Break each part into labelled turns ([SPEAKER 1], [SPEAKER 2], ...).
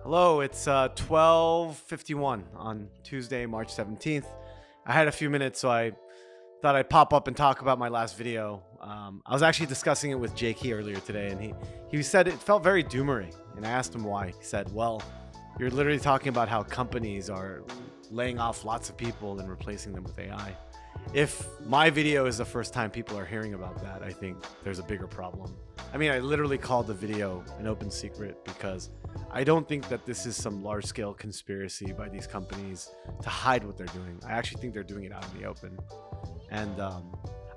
[SPEAKER 1] Hello, it's 12:51 on Tuesday, March 17th. I had a few minutes, so I thought I'd pop up and talk about my last video. I was actually discussing it with Jake earlier today, and he said it felt very doomery, and I asked him why. He said, "Well, you're literally talking about how companies are laying off lots of people and replacing them with AI. If my video is the first time people are hearing about that, I think there's a bigger problem." I mean, I literally called the video an open secret because I don't think that this is some large scale conspiracy by these companies to hide what they're doing. I actually think they're doing it out in the open. And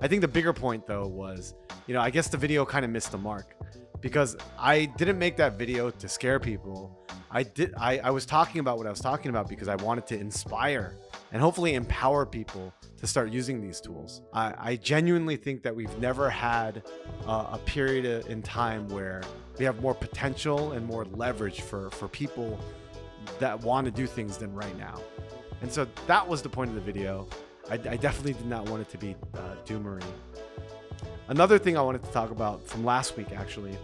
[SPEAKER 1] I think the bigger point, though, was, I guess the video kind of missed the mark because I didn't make that video to scare people. I was talking about what I was talking about because I wanted to inspire and hopefully empower people to start using these tools. I genuinely think that we've never had a period in time where we have more potential and more leverage for people that want to do things than right now. And so that was the point of the video. I definitely did not want it to be doomery. Another thing I wanted to talk about from last week, actually,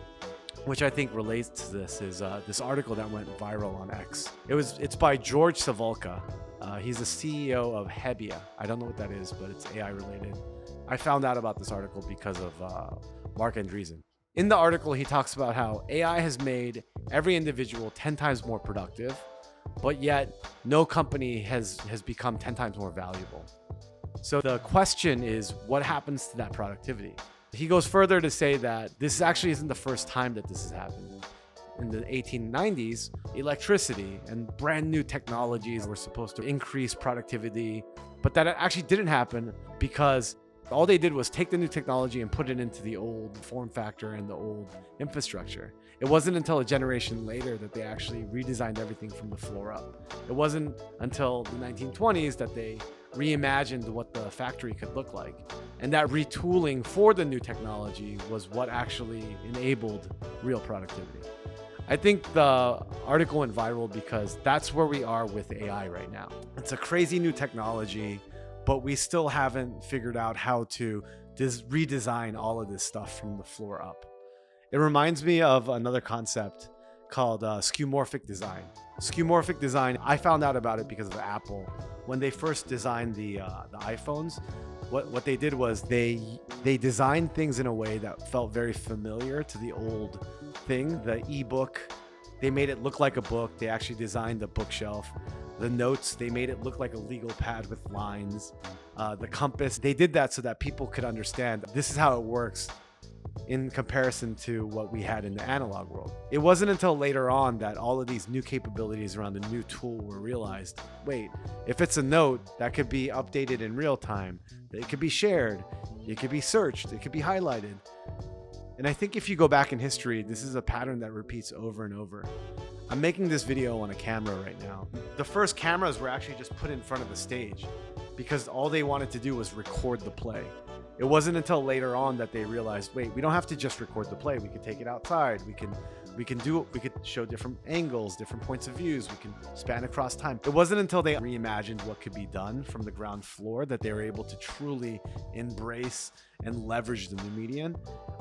[SPEAKER 1] which I think relates to this, is this article that went viral on X. It's by George Savolka. He's the CEO of Hebia. I don't know what that is, but it's AI related. I found out about this article because of Mark Andreessen. In the article, he talks about how AI has made every individual 10 times more productive, but yet no company has become 10 times more valuable. So the question is, what happens to that productivity? He goes further to say that this actually isn't the first time that this has happened. In the 1890s, electricity and brand new technologies were supposed to increase productivity, but that actually didn't happen because all they did was take the new technology and put it into the old form factor and the old infrastructure. It wasn't until a generation later that they actually redesigned everything from the floor up. It wasn't until the 1920s that they reimagined what the factory could look like. And that retooling for the new technology was what actually enabled real productivity. I think the article went viral because that's where we are with AI right now. It's a crazy new technology, but we still haven't figured out how to redesign all of this stuff from the floor up. It reminds me of another concept called skeuomorphic design. Skeuomorphic design, I found out about it because of Apple. When they first designed the iPhones, what they did was they designed things in a way that felt very familiar to the old thing. The ebook, they made it look like a book. They actually designed the bookshelf. The notes, they made it look like a legal pad with lines. The compass, they did that so that people could understand this is how it works in comparison to what we had in the analog world. It wasn't until later on that all of these new capabilities around the new tool were realized. Wait, if it's a note that could be updated in real time, it could be shared, it could be searched, it could be highlighted. And I think if you go back in history, this is a pattern that repeats over and over. I'm making this video on a camera right now. The first cameras were actually just put in front of the stage because all they wanted to do was record the play. It wasn't until later on that they realized, wait, we don't have to just record the play. We could take it outside. We could show different angles, different points of views. We can span across time. It wasn't until they reimagined what could be done from the ground floor that they were able to truly embrace and leverage the new medium.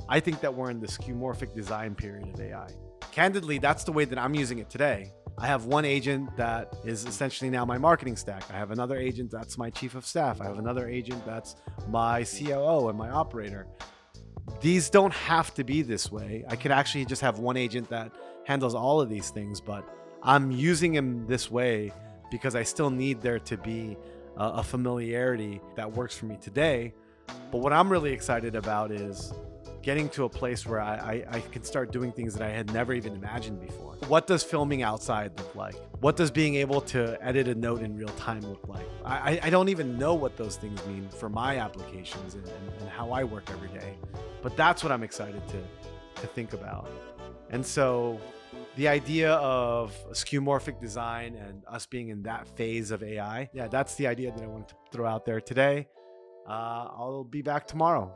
[SPEAKER 1] I think that we're in the skeuomorphic design period of AI. Candidly, that's the way that I'm using it today. I have one agent that is essentially now my marketing stack. I have another agent that's my chief of staff. I have another agent that's my COO and my operator. These don't have to be this way. I could actually just have one agent that handles all of these things, but I'm using him this way because I still need there to be a familiarity that works for me today. But what I'm really excited about is getting to a place where I can start doing things that I had never even imagined before. What does filming outside look like? What does being able to edit a note in real time look like? I don't even know what those things mean for my applications and how I work every day. But that's what I'm excited to think about. And so the idea of skeuomorphic design and us being in that phase of AI, yeah, that's the idea that I wanted to throw out there today. I'll be back tomorrow.